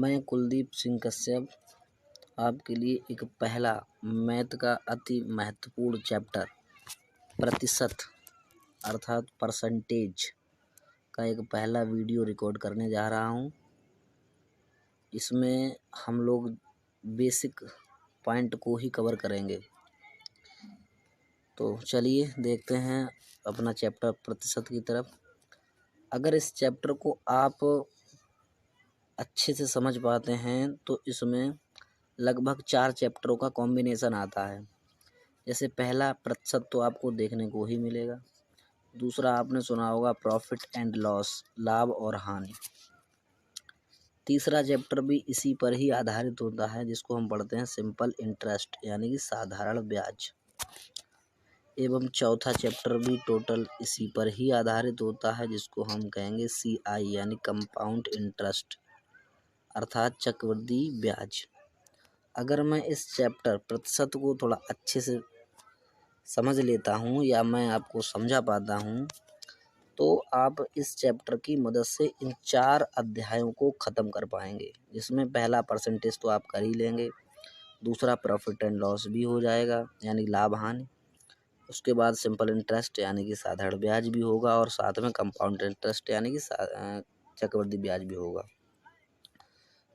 मैं कुलदीप सिंह कश्यप आपके लिए एक पहला मैथ का अति महत्वपूर्ण चैप्टर प्रतिशत अर्थात परसेंटेज का एक पहला वीडियो रिकॉर्ड करने जा रहा हूं। इसमें हम लोग बेसिक पॉइंट को ही कवर करेंगे। तो चलिए देखते हैं अपना चैप्टर प्रतिशत की तरफ। अगर इस चैप्टर को आप अच्छे से समझ पाते हैं तो इसमें लगभग 4 चैप्टरों का कॉम्बिनेशन आता है। जैसे पहला प्रतिशत तो आपको देखने को ही मिलेगा, दूसरा आपने सुना होगा प्रॉफिट एंड लॉस, लाभ और हानि। तीसरा चैप्टर भी इसी पर ही आधारित होता है जिसको हम पढ़ते हैं सिंपल इंटरेस्ट यानी कि साधारण ब्याज। एवं चौथा चैप्टर भी टोटल इसी पर ही आधारित होता है जिसको हम कहेंगे CI यानी कंपाउंड इंटरेस्ट अर्थात चक्रवृद्धि ब्याज। अगर मैं इस चैप्टर प्रतिशत को थोड़ा अच्छे से समझ लेता हूँ या मैं आपको समझा पाता हूँ तो आप इस चैप्टर की मदद से इन 4 अध्यायों को ख़त्म कर पाएंगे। जिसमें पहला परसेंटेज तो आप कर ही लेंगे, दूसरा प्रॉफिट एंड लॉस भी हो जाएगा यानी लाभ हानि, उसके बाद सिंपल इंटरेस्ट यानी कि साधारण ब्याज भी होगा और साथ में कंपाउंड इंटरेस्ट यानी कि चक्रवृद्धि ब्याज भी होगा।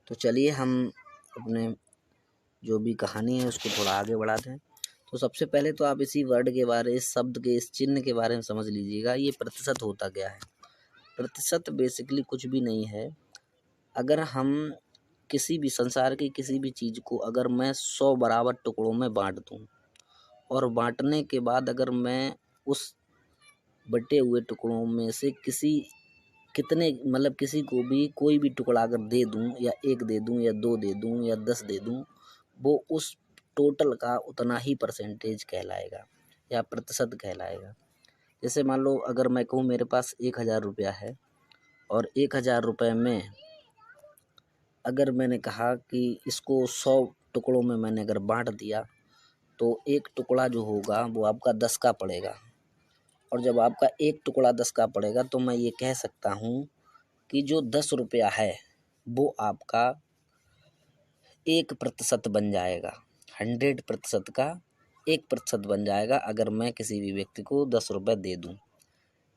तो चलिए हम अपने जो भी कहानी है उसको थोड़ा आगे बढ़ाते हैं। तो सबसे पहले तो आप इसी वर्ड के बारे, इस शब्द के, इस चिन्ह के बारे में समझ लीजिएगा। ये प्रतिशत होता क्या है। प्रतिशत बेसिकली कुछ भी नहीं है। अगर हम किसी भी संसार की किसी भी चीज़ को अगर मैं 100 बराबर टुकड़ों में बांट दूं और बांटने के बाद अगर मैं उस बटे हुए टुकड़ों में से किसी को भी कोई भी टुकड़ा अगर दे दूं या 1 दे दूं या 2 दे दूं या 10 दे दूं, वो उस टोटल का उतना ही परसेंटेज कहलाएगा या प्रतिशत कहलाएगा। जैसे मान लो अगर मैं कहूँ मेरे पास 1000 रुपया है और 1000 रुपये में अगर मैंने कहा कि इसको 100 टुकड़ों में मैंने अगर बांट दिया तो एक टुकड़ा जो होगा वो आपका 10 का पड़ेगा। और जब आपका एक टुकड़ा 10 का पड़ेगा तो मैं ये कह सकता हूँ कि जो 10 रुपया है वो आपका 1% बन जाएगा। 100% का 1% बन जाएगा अगर मैं किसी भी व्यक्ति को 10 रुपये दे दूँ।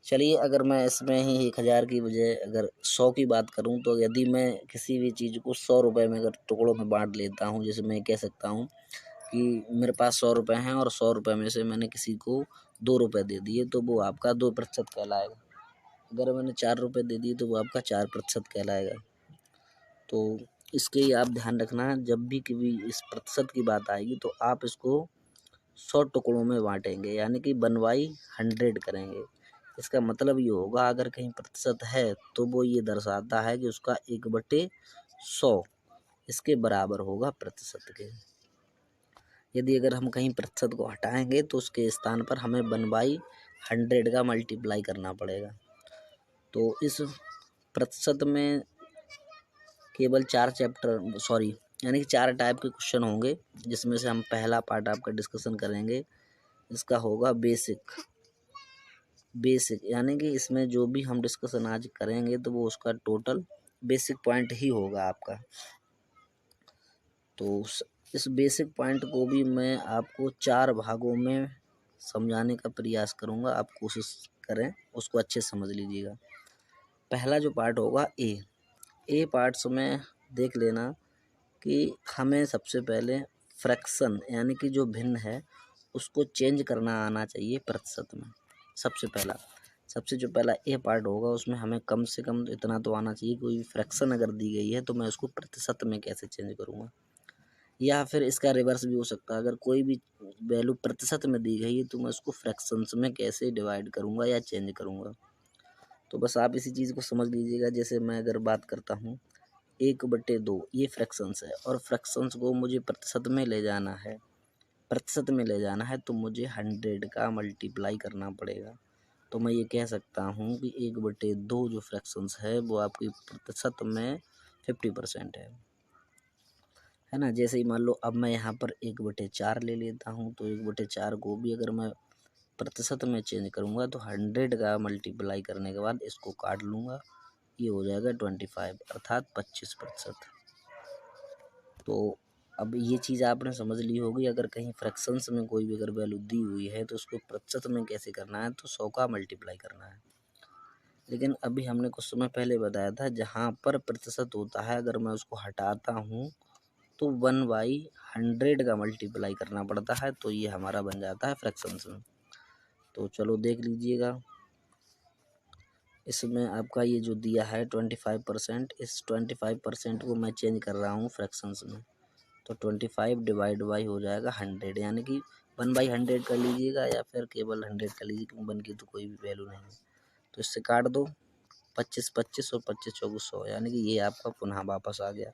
चलिए अगर मैं इसमें ही 1000 की बजाय अगर 100 की बात करूं तो यदि मैं किसी भी चीज़ को 100 रुपये में अगर टुकड़ों में बांट लेता हूं, जैसे मैं कह सकता हूं कि मेरे पास 100 रुपये हैं और 100 रुपये में से मैंने किसी को 2 रुपये दे दिए तो वो आपका 2% कहलाएगा। अगर मैंने 4 रुपये दे दिए तो वो आपका 4% कहलाएगा। तो इसके ही आप ध्यान रखना, जब भी कभी इस प्रतिशत की बात आएगी तो आप इसको 100 टुकड़ों में बांटेंगे यानी कि 1/100 करेंगे। इसका मतलब ये होगा अगर कहीं प्रतिशत है तो वो ये दर्शाता है कि उसका 1/100 इसके बराबर होगा प्रतिशत के। यदि अगर हम कहीं प्रतिशत को हटाएंगे तो उसके स्थान पर हमें 1/100 का मल्टीप्लाई करना पड़ेगा। तो इस प्रतिशत में केवल 4 यानी कि 4 टाइप के क्वेश्चन होंगे जिसमें से हम पहला पार्ट आपका डिस्कशन करेंगे। इसका होगा बेसिक यानी कि इसमें जो भी हम डिस्कशन आज करेंगे तो वो उसका टोटल बेसिक पॉइंट ही होगा आपका। तो इस बेसिक पॉइंट को भी मैं आपको 4 भागों में समझाने का प्रयास करूंगा। आप कोशिश करें उसको अच्छे से समझ लीजिएगा। पहला जो पार्ट होगा ए पार्ट्स में देख लेना कि हमें सबसे पहले फ्रैक्शन यानी कि जो भिन्न है उसको चेंज करना आना चाहिए प्रतिशत में। सबसे जो पहला ए पार्ट होगा उसमें हमें कम से कम इतना तो आना चाहिए, कोई फ्रैक्शन अगर दी गई है तो मैं उसको प्रतिशत में कैसे चेंज करूँगा। या फिर इसका रिवर्स भी हो सकता है, अगर कोई भी वैल्यू प्रतिशत में दी गई है तो मैं उसको फ्रैक्शंस में कैसे डिवाइड करूँगा या चेंज करूँगा। तो बस आप इसी चीज़ को समझ लीजिएगा। जैसे मैं अगर बात करता हूँ 1/2 ये फ्रैक्शंस है और फ्रैक्शंस को मुझे प्रतिशत में ले जाना है तो मुझे 100 का मल्टीप्लाई करना पड़ेगा। तो मैं ये कह सकता हूँ कि 1/2 जो फ्रैक्शंस है वो आपकी प्रतिशत में 50% है ना। जैसे ही मान लो अब मैं यहाँ पर 1/4 ले लेता हूँ तो 1/4 को भी अगर मैं प्रतिशत में चेंज करूँगा तो 100 का मल्टीप्लाई करने के बाद इसको काट लूँगा, ये हो जाएगा 25 अर्थात 25%। तो अब ये चीज़ आपने समझ ली होगी। अगर कहीं फ्रैक्शंस में कोई भी अगर वैल्यू दी हुई है तो उसको प्रतिशत में कैसे करना है, तो 100 का मल्टीप्लाई करना है। लेकिन अभी हमने कुछ समय पहले बताया था जहाँ पर प्रतिशत होता है अगर मैं उसको हटाता हूँ तो 1/100 का मल्टीप्लाई करना पड़ता है, तो ये हमारा बन जाता है फ्रैक्शंस में। तो चलो देख लीजिएगा, इसमें आपका ये जो दिया है 25%, इस 25% को मैं चेंज कर रहा हूँ फ्रैक्शंस में। तो 25 डिवाइड बाई हो जाएगा 100, यानी कि 1/100 कर लीजिएगा या फिर केवल 100 कर लीजिए, क्योंकि 1 की तो कोई भी वैल्यू नहीं है। तो इससे काट दो 25 25 और 25 24 100, यानी कि ये आपका पुनः वापस आ गया।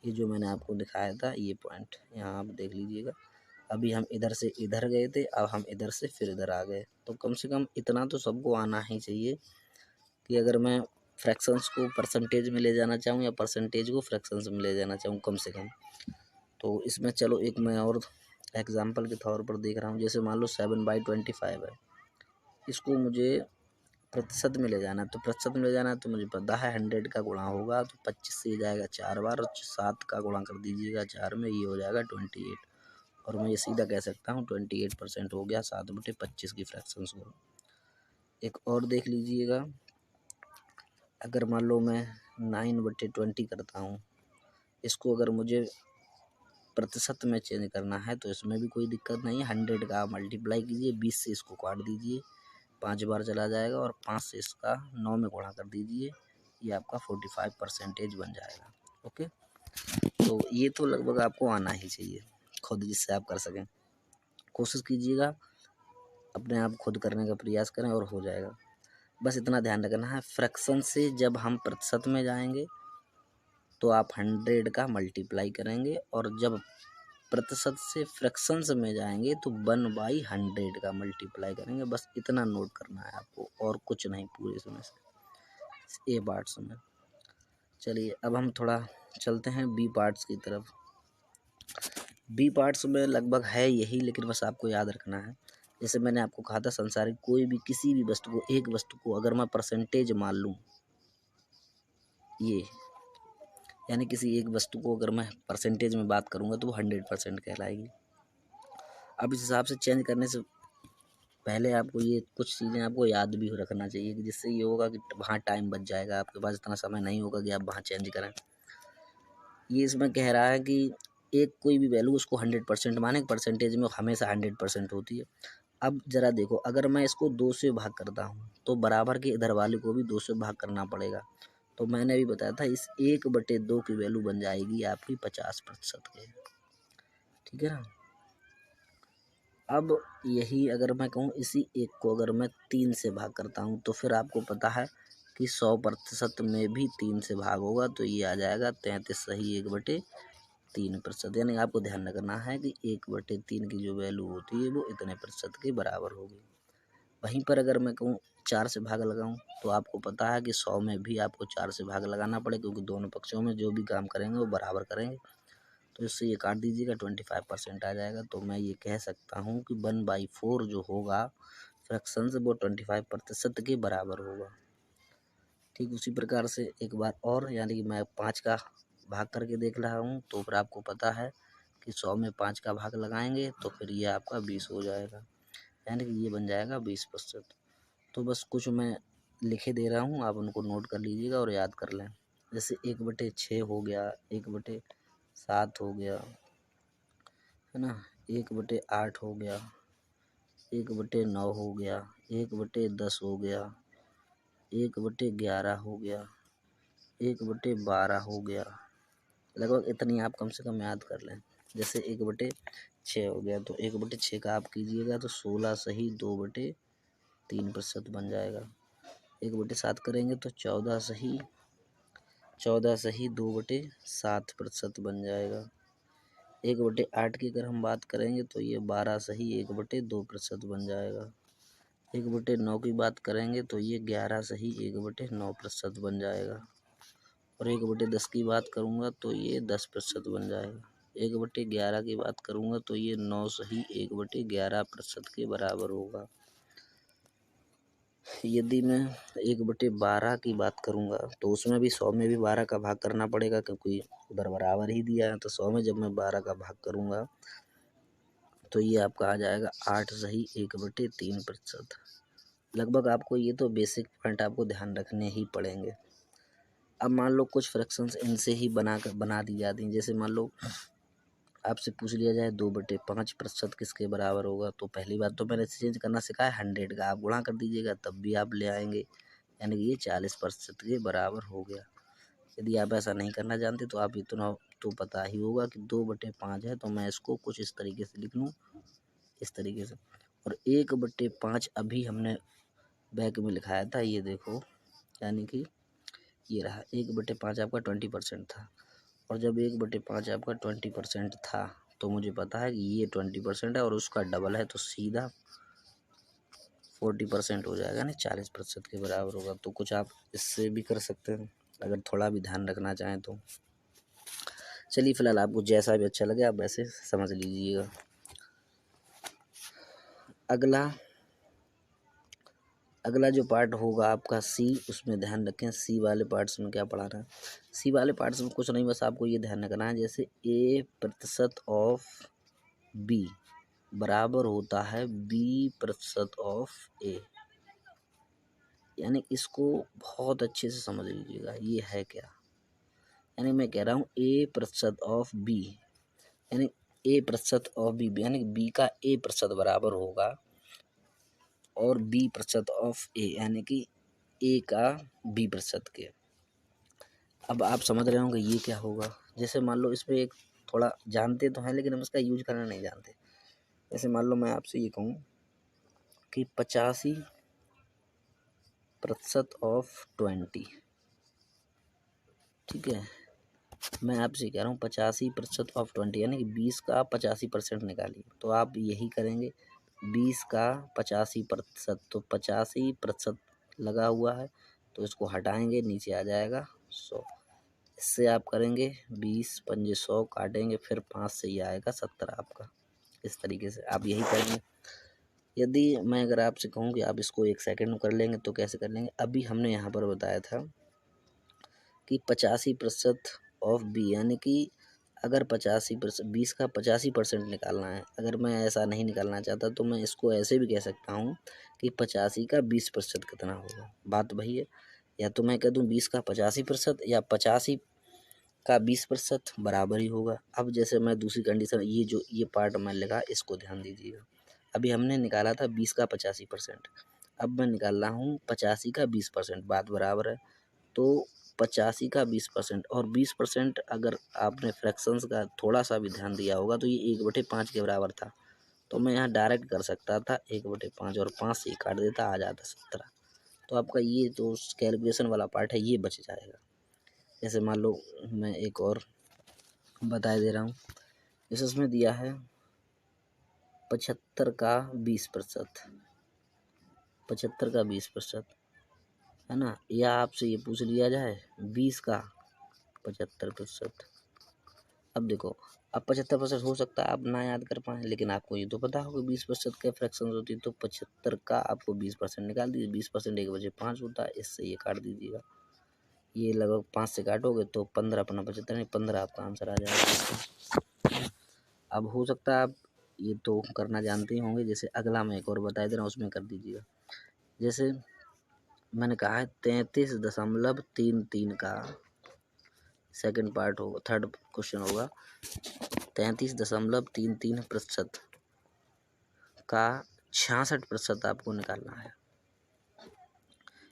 ये जो मैंने आपको दिखाया था ये पॉइंट यहाँ आप देख लीजिएगा। अभी हम इधर से इधर गए थे, अब हम इधर से फिर इधर आ गए। तो कम से कम इतना तो सबको आना ही चाहिए कि अगर मैं फ्रैक्शंस को परसेंटेज में ले जाना चाहूँ या परसेंटेज को फ्रैक्शंस में ले जाना चाहूँ कम से कम। तो इसमें चलो एक मैं और एग्जांपल के तौर पर देख रहा हूँ। जैसे मान लो 7/25 है, इसको मुझे प्रतिशत में ले जाना है। तो प्रतिशत में ले जाना है तो मुझे पता है 100 का गुणा होगा तो 25 से जाएगा 4 बार, और 7 का गुणा कर दीजिएगा 4 में, ये हो जाएगा 28। और मैं ये सीधा कह सकता हूँ 28% हो गया 7/25 की फ्रैक्शंस को। एक और देख लीजिएगा, अगर मान लो मैं 9/20 करता हूँ, इसको अगर मुझे प्रतिशत में चेंज करना है तो इसमें भी कोई दिक्कत नहीं है। 100 का आप मल्टीप्लाई कीजिए, 20 से इसको काट दीजिए, 5 बार चला जाएगा, और 5 से इसका 9 में गुणा कर दीजिए, ये आपका 45% बन जाएगा। ओके, तो ये तो लगभग आपको आना ही चाहिए खुद, जिससे आप कर सकें। कोशिश कीजिएगा, अपने आप खुद करने का प्रयास करें और हो जाएगा। बस इतना ध्यान रखना है, फ्रैक्शन से जब हम प्रतिशत में जाएंगे तो आप 100 का मल्टीप्लाई करेंगे, और जब प्रतिशत से फ्रैक्शंस में जाएंगे तो 1/100 का मल्टीप्लाई करेंगे। बस इतना नोट करना है आपको, और कुछ नहीं पूरे इसमें से ए पार्ट्स में। चलिए अब हम थोड़ा चलते हैं बी पार्ट्स की तरफ। बी पार्ट्स में लगभग है यही, लेकिन बस आपको याद रखना है। जैसे मैंने आपको कहा था, संसारिक कोई भी किसी भी वस्तु को, एक वस्तु को अगर मैं परसेंटेज मान लूँ, ये यानी किसी एक वस्तु को अगर मैं परसेंटेज में बात करूँगा तो वो 100% कहलाएगी। अब इस हिसाब से चेंज करने से पहले आपको ये कुछ चीज़ें आपको याद भी रखना चाहिए, कि जिससे ये होगा कि वहाँ टाइम बच जाएगा, आपके पास इतना समय नहीं होगा कि आप वहाँ चेंज करें। ये इसमें कह रहा है कि एक कोई भी वैल्यू उसको 100% माने, परसेंटेज में हमेशा 100% होती है। अब ज़रा देखो, अगर मैं इसको 2 से भाग करता हूँ तो बराबर के इधर वाले को भी 2 से भाग करना पड़ेगा। तो मैंने अभी बताया था, इस 1/2 की वैल्यू बन जाएगी आपकी 50% के। ठीक है ना। अब यही अगर मैं कहूँ, इसी एक को अगर मैं 3 से भाग करता हूँ तो फिर आपको पता है कि 100% में भी 3 से भाग होगा, तो ये आ जाएगा 33 सही 1/3%। यानी आपको ध्यान रखना है कि 1/3 की जो वैल्यू होती है वो इतने प्रतिशत के बराबर होगी। वहीं पर अगर मैं कहूँ 4 से भाग लगाऊँ, तो आपको पता है कि 100 में भी आपको 4 से भाग लगाना पड़े, क्योंकि दोनों पक्षों में जो भी काम करेंगे वो बराबर करेंगे। तो इससे ये काट दीजिएगा, 25% आ जाएगा। तो मैं ये कह सकता हूँ कि 1/4 जो होगा फ्रैक्शन से, वो 25% के बराबर होगा। ठीक उसी प्रकार से एक बार और, यानी कि मैं 5 का भाग करके देख रहा हूँ, तो फिर आपको पता है कि 100 में 5 का भाग लगाएंगे तो फिर ये आपका 20 हो जाएगा, यानी कि ये बन जाएगा 20%। तो बस कुछ मैं लिखे दे रहा हूँ, आप उनको नोट कर लीजिएगा और याद कर लें। जैसे 1/6 हो गया, 1/7 हो गया, है ना, 1/8 हो गया, 1/9 हो गया, 1/10 हो गया, 1/11 हो गया, 1/12 हो गया। लगभग इतनी आप कम से कम याद कर लें। जैसे 1/6 हो गया, तो 1/6 का आप कीजिएगा तो 16 सही 2/3% बन जाएगा। 1/7 करेंगे तो 14 सही 2/7% बन जाएगा। 1/8 की अगर हम बात करेंगे तो ये 12 सही 1/2% बन जाएगा। 1/9 की बात करेंगे तो ये 11 सही 1/9% बन जाएगा। और 1/10 की बात करूँगा तो ये 10% बन जाएगा। 1/11 की बात करूँगा तो ये 9 सही 1/11% के बराबर होगा। यदि मैं 1/12 की बात करूँगा तो उसमें भी 100 में भी 12 का भाग करना पड़ेगा, क्योंकि उधर बराबर ही दिया है। तो 100 में जब मैं 12 का भाग करूँगा तो ये आपका आ जाएगा 8 सही 1/3%। लगभग आपको ये तो बेसिक पॉइंट आपको ध्यान रखने ही पड़ेंगे। अब मान लो कुछ फ्रैक्शंस इनसे ही बना दी जाती हैं। जैसे मान लो आपसे पूछ लिया जाए 2/5% किसके बराबर होगा, तो पहली बात तो मैंने चेंज करना सिखाया 100 का, आप गुणा कर दीजिएगा तब भी आप ले आएंगे, यानी कि ये 40% के बराबर हो गया। यदि आप ऐसा नहीं करना जानते तो आप इतना तो पता ही होगा कि 2/5 है, तो मैं इसको कुछ इस तरीके से लिख लूँ, इस तरीके से। और 1/5 अभी हमने बैक में लिखाया था, ये देखो, यानी कि ये रहा 1/5 आपका 20% था। और जब 1/5 आपका 20% था तो मुझे पता है कि ये 20% है और उसका डबल है, तो सीधा 40% हो जाएगा, नहीं 40% के बराबर होगा। तो कुछ आप इससे भी कर सकते हैं अगर थोड़ा भी ध्यान रखना चाहें तो। चलिए फिलहाल आपको जैसा भी अच्छा लगे आप वैसे समझ लीजिएगा। अगला जो पार्ट होगा आपका सी, उसमें ध्यान रखें सी वाले पार्ट्स में क्या पढ़ा रहा है। सी वाले पार्ट्स में कुछ नहीं, बस आपको ये ध्यान रखना है जैसे A% ऑफ बी बराबर होता है B% ऑफ ए, यानी इसको बहुत अच्छे से समझ लीजिएगा ये है क्या। यानी मैं कह रहा हूँ A% ऑफ बी, यानी A% ऑफ बी, यानी बी का A% बराबर होगा और B% ऑफ ए, यानी कि ए का B% के। अब आप समझ रहे होंगे ये क्या होगा। जैसे मान लो इसमें एक थोड़ा जानते तो हैं लेकिन हम इसका यूज करना नहीं जानते। जैसे मान लो मैं आपसे ये कहूँ कि 85% ऑफ 20, ठीक है, मैं आपसे कह रहा हूँ 85% ऑफ 20, यानी कि 20 का 85% निकालिए। तो आप यही करेंगे 20 का 85%, तो 85% लगा हुआ है तो इसको हटाएंगे, नीचे आ जाएगा 100। इससे आप करेंगे 20 पंजे 100 काटेंगे, फिर 5 से ये आएगा 70 आपका। इस तरीके से आप यही करेंगे। यदि मैं अगर आपसे कहूँ कि आप इसको 1 सेकंड में कर लेंगे तो कैसे कर लेंगे। अभी हमने यहाँ पर बताया था कि 85% ऑफ बी, यानी कि अगर 85% 20 का 85% निकालना है, अगर मैं ऐसा नहीं निकालना चाहता तो मैं इसको ऐसे भी कह सकता हूँ कि 85 का 20% कितना होगा। बात वही है, या तो मैं कह दूँ 20 का 85% या 85 का 20% बराबर ही होगा। अब जैसे मैं दूसरी कंडीशन, ये जो ये पार्ट मैं लिखा इसको ध्यान दीजिएगा। अभी हमने निकाला था 20 का 85%, अब मैं निकाल रहा हूँ 85 का 20%, बात बराबर है। तो 85 का 20% और 20% अगर आपने फ्रैक्शंस का थोड़ा सा भी ध्यान दिया होगा तो ये 1/5 के बराबर था। तो मैं यहाँ डायरेक्ट कर सकता था 1/5 और 5 से काट देता, आ जाता 17। तो आपका ये जो कैलकुलेशन वाला पार्ट है ये बच जाएगा। जैसे मान लो मैं एक और बता दे रहा हूँ, जैसे उसमें दिया है 75 का 20%, 75 का 20%, है ना, या आपसे ये पूछ लिया जाए 20 का 75%। अब देखो, अब 75% हो सकता है आप ना याद कर पाएँ, लेकिन आपको ये तो पता होगा 20% के फ्रैक्शन होती है। तो 75 का आपको 20% निकाल दीजिए, 20% 1/5 होता है, इससे ये काट दीजिएगा। ये लगभग 5 से काटोगे तो 15 अपना 75 नहीं 15 आपका आंसर आ जाएगा। अब हो सकता है आप ये तो करना जानते ही होंगे। जैसे अगला मैं एक और बता दे रहा हूँ, उसमें कर दीजिएगा। जैसे मैंने कहा है 33.33 का सेकंड पार्ट होगा, थर्ड क्वेश्चन होगा 33.33% का 66% आपको निकालना है,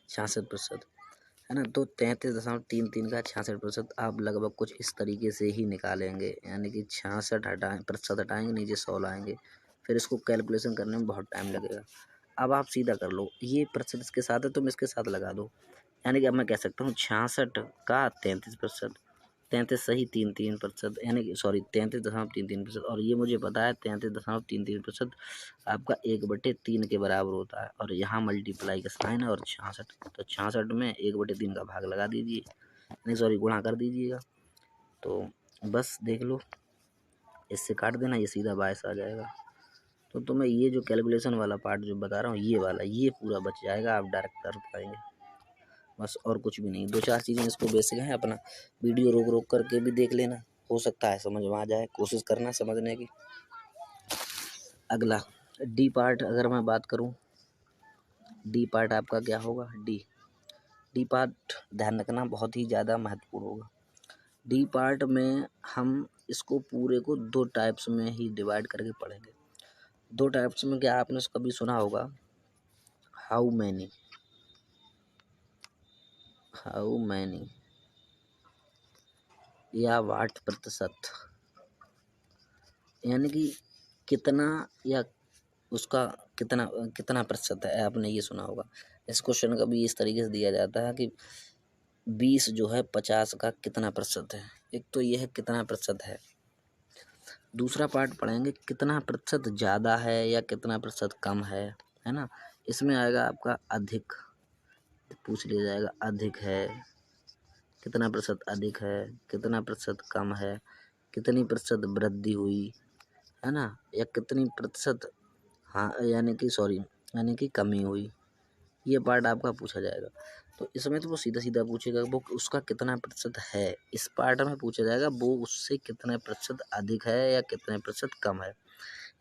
66%, है ना। तो 33.33 का 66% आप लगभग कुछ इस तरीके से ही निकालेंगे, यानी कि 66 प्रतिशत हटाएंगे, नीचे 100 लाएंगे, फिर इसको कैलकुलेशन करने में बहुत टाइम लगेगा। अब आप सीधा कर लो, ये प्रतिशत इसके साथ है तुम इसके साथ लगा दो, यानी कि अब मैं कह सकता हूँ 66 का 33%, 33 सही 33%, यानी कि सॉरी 33.33%, और ये मुझे पता है 33.33% आपका 1/3 के बराबर होता है। और यहाँ मल्टीप्लाई का साइन है और 66, तो 66 में 1/3 का भाग लगा दीजिए, नहीं सॉरी गुणा कर दीजिएगा। तो बस देख लो, इससे काट देना, ये सीधा 22 आ जाएगा। तो तुम्हें ये जो कैलकुलेशन वाला पार्ट जो बता रहा हूँ ये वाला ये पूरा बच जाएगा, आप डायरेक्ट कर पाएंगे बस, और कुछ भी नहीं। 2-4 चीज़ें इसको बेसिक हैं, अपना वीडियो रोक रोक करके भी देख लेना, हो सकता है समझ में आ जाए, कोशिश करना समझने की। अगला डी पार्ट अगर मैं बात करूं, डी पार्ट आपका क्या होगा, डी पार्ट ध्यान रखना बहुत ही ज़्यादा महत्वपूर्ण होगा। डी पार्ट में हम इसको पूरे को 2 टाइप्स में ही डिवाइड करके पढ़ेंगे। 2 टाइप्स में क्या आपने कभी सुना होगा, हाउ मैनी या वाट प्रतिशत, यानी कि कितना या उसका कितना कितना प्रतिशत है, आपने ये सुना होगा। इस क्वेश्चन का भी इस तरीके से दिया जाता है कि 20 जो है 50 का कितना प्रतिशत है। एक तो ये है कितना प्रतिशत है, दूसरा पार्ट पढ़ेंगे कितना प्रतिशत ज़्यादा है या कितना प्रतिशत कम है ना। इसमें आएगा आपका अधिक, पूछ लिया जाएगा अधिक है, कितना प्रतिशत अधिक है, कितना प्रतिशत कम है, कितनी प्रतिशत वृद्धि हुई है ना, या कितनी प्रतिशत हाँ यानी कि कमी हुई। ये पार्ट आपका पूछा जाएगा। तो इसमें तो वो सीधा सीधा पूछेगा वो उसका कितना प्रतिशत है, इस पार्ट में पूछा जाएगा वो उससे कितने प्रतिशत अधिक है या कितने प्रतिशत कम है,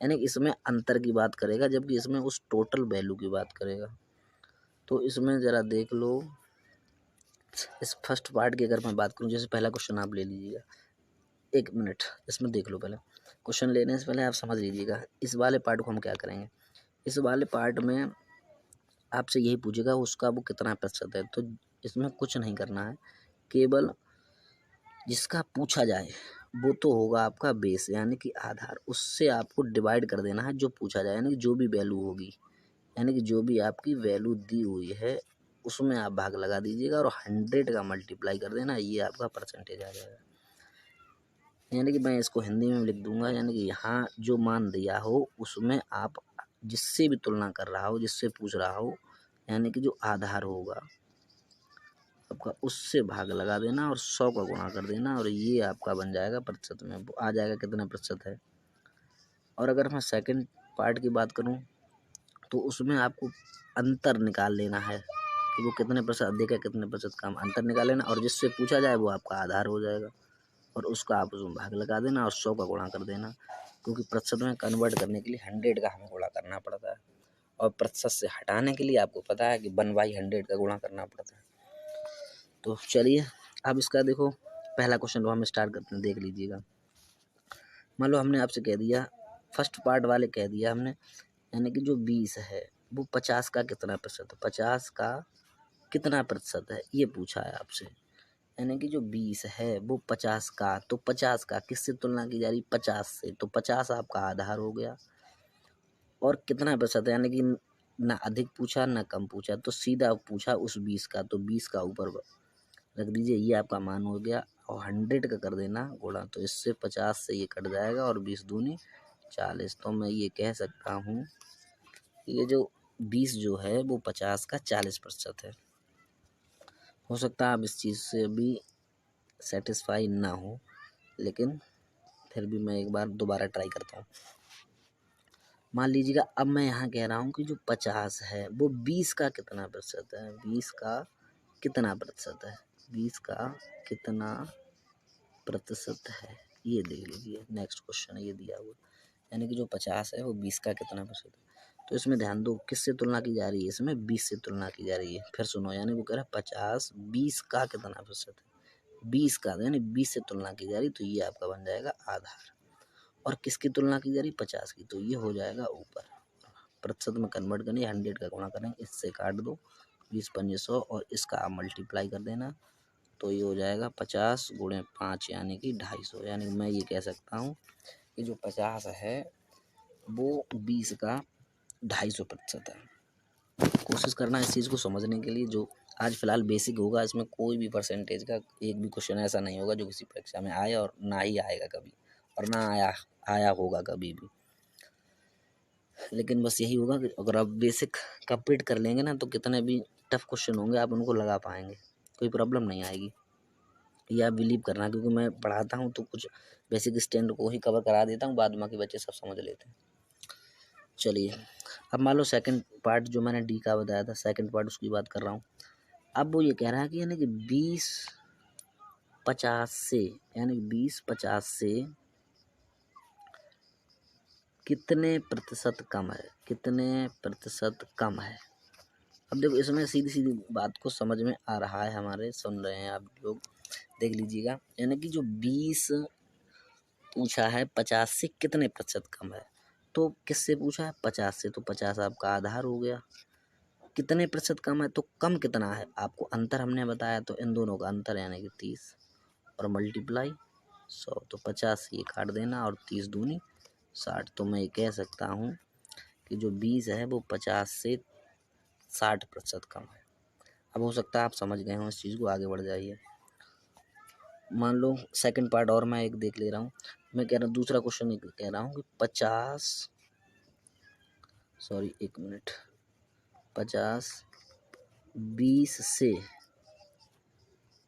यानी इसमें अंतर की बात करेगा, जबकि इसमें उस टोटल वैल्यू की बात करेगा। तो इसमें ज़रा देख लो, इस फर्स्ट पार्ट की अगर मैं बात करूँ, जैसे पहला क्वेश्चन आप ले लीजिएगा, 1 मिनट इसमें देख लो, पहले क्वेश्चन लेने से पहले आप समझ लीजिएगा इस वाले पार्ट को हम क्या करेंगे। इस वाले पार्ट में आपसे यही पूछेगा उसका वो कितना प्रतिशत है, तो इसमें कुछ नहीं करना है, केवल जिसका पूछा जाए वो तो होगा आपका बेस यानी कि आधार, उससे आपको डिवाइड कर देना है जो पूछा जाए, यानी कि जो भी वैल्यू होगी, यानी कि जो भी आपकी वैल्यू दी हुई है उसमें आप भाग लगा दीजिएगा और 100 का मल्टीप्लाई कर देना, ये आपका परसेंटेज आ जाएगा। यानी कि मैं इसको हिंदी में लिख दूंगा, यानी कि यहाँ जो मान दिया हो उसमें आप जिससे भी तुलना कर रहा हो, जिससे पूछ रहा हो, यानी कि जो आधार होगा आपका उससे भाग लगा देना और 100 का गुणा कर देना, और ये आपका बन जाएगा प्रतिशत में, वो आ जाएगा कितना प्रतिशत है। और अगर मैं सेकंड पार्ट की बात करूं तो उसमें आपको अंतर निकाल लेना है कि वो कितने प्रतिशत अधिक है कितने प्रतिशत कम, अंतर निकाल लेना, और जिससे पूछा जाए वो आपका आधार हो जाएगा और उसका आप उसमें भाग लगा देना और 100 का गुणा कर देना, क्योंकि प्रतिशत में कन्वर्ट करने के लिए 100 का हमें गुणा करना पड़ता है, और प्रतिशत से हटाने के लिए आपको पता है कि 1/100 का गुणा करना पड़ता है। तो चलिए अब इसका देखो, पहला क्वेश्चन हम स्टार्ट करते हैं, देख लीजिएगा। मान लो हमने आपसे कह दिया, फर्स्ट पार्ट वाले कह दिया हमने, यानी कि जो 20 है वो 50 का कितना प्रतिशत है, 50 का कितना प्रतिशत है ये पूछा है आपसे। यानी कि जो 20 है वो 50 का, तो 50 का किससे तुलना की जा रही, 50 से, तो 50 आपका आधार हो गया। और कितना प्रतिशत है, यानी कि ना अधिक पूछा ना कम पूछा, तो सीधा पूछा उस 20 का, तो 20 का ऊपर रख दीजिए, ये आपका मान हो गया, और 100 का कर देना गुणा, तो इससे 50 से ये कट जाएगा और 20 दूनी 40। तो मैं ये कह सकता हूँ ये जो 20 जो है वो 50 का 40% है। हो सकता है आप इस चीज़ से भी सेटिस्फाई ना हो, लेकिन फिर भी मैं एक बार दोबारा ट्राई करता हूँ। मान लीजिएगा अब मैं यहाँ कह रहा हूँ कि जो 50 है वो 20 का कितना प्रतिशत है, 20 का कितना प्रतिशत है, 20 का कितना प्रतिशत है, ये देख लीजिए। नेक्स्ट क्वेश्चन ये दिया हुआ, यानी कि जो 50 है वो 20 का कितना प्रतिशत है। तो इसमें ध्यान दो किससे तुलना की जा रही है, इसमें 20 से तुलना की जा रही है। फिर सुनो, यानी वो कह रहा है 50 20 का कितना प्रतिशत है, 20 का, यानी 20 से तुलना की जा रही, तो ये आपका बन जाएगा आधार। और किसकी तुलना की जा रही, 50 की, तो ये हो जाएगा ऊपर। प्रतिशत में कन्वर्ट करनी, 100 का गुणा करेंगे, इससे काट दो 20×5 100 और इसका आप मल्टीप्लाई कर देना, तो ये हो जाएगा 50 × 5 यानी कि 250। यानी मैं ये कह सकता हूँ कि जो 50 है वो 20 का 250% है। कोशिश करना इस चीज़ को समझने के लिए, जो आज फिलहाल बेसिक होगा, इसमें कोई भी परसेंटेज का एक भी क्वेश्चन ऐसा नहीं होगा जो किसी परीक्षा में आए, और ना ही आएगा कभी, और ना आया होगा कभी भी। लेकिन बस यही होगा कि अगर आप बेसिक कंप्लीट कर लेंगे ना, तो कितने भी टफ क्वेश्चन होंगे आप उनको लगा पाएंगे, कोई प्रॉब्लम नहीं आएगी। ये आप बिलीव करना, क्योंकि मैं पढ़ाता हूँ तो कुछ बेसिक स्टैंड को ही कवर करा देता हूँ, बाद बाकी बच्चे सब समझ लेते हैं। चलिए अब मान लो सेकंड पार्ट जो मैंने डी का बताया था, सेकंड पार्ट उसकी बात कर रहा हूँ। अब वो ये कह रहा है कि यानी कि 20-50 से, यानी 20-50 से कितने प्रतिशत कम है, कितने प्रतिशत कम है। अब देखो इसमें सीधी सीधी बात को समझ में आ रहा है, हमारे सुन रहे हैं आप लोग, देख लीजिएगा। यानी कि जो 20 पूछा है 50 से कितने प्रतिशत कम है, तो किससे पूछा है 50 से, तो 50 आपका आधार हो गया। कितने प्रतिशत कम है, तो कम कितना है आपको अंतर हमने बताया, तो इन दोनों का अंतर यानी कि 30 और मल्टीप्लाई 100, तो 50 ये काट देना और 30 दूनी 60। तो मैं ये कह सकता हूँ कि जो 20 है वो 50 से 60% कम है। अब हो सकता है आप समझ गए हो इस चीज़ को, आगे बढ़ जाइए। मान लो सेकंड पार्ट और मैं एक देख ले रहा हूँ। मैं कह रहा हूँ दूसरा क्वेश्चन कह रहा हूँ कि 50 20 से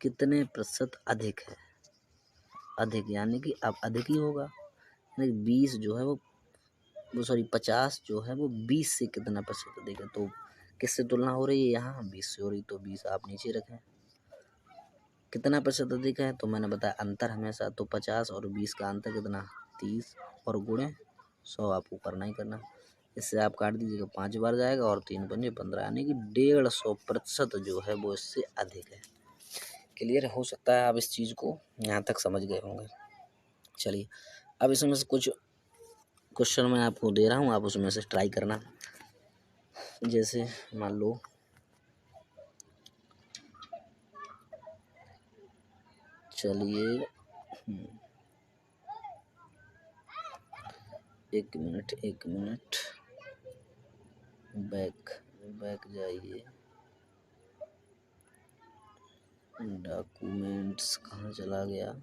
कितने प्रतिशत अधिक है। अधिक यानी कि अब अधिक ही होगा, यानी 20 जो है वो 50 जो है वो 20 से कितना प्रतिशत अधिक है। तो किससे तुलना हो रही है, यहाँ 20 से हो रही, तो 20 आप नीचे रखें। कितना प्रतिशत अधिक है, तो मैंने बताया अंतर हमेशा, तो 50 और 20 का अंतर कितना 30 और गुणे 100 आपको करना ही करना। इससे आप काट दीजिएगा, 5 बार जाएगा और 3 पंजे 15, यानी कि 150% जो है वो इससे अधिक है। क्लियर हो सकता है आप इस चीज़ को यहाँ तक समझ गए होंगे। चलिए अब इसमें से कुछ क्वेश्चन मैं आपको दे रहा हूँ, आप उसमें से ट्राई करना। जैसे मान लो चलिए एक मिनट बैक जाइए। डॉक्यूमेंट्स कहाँ चला गया।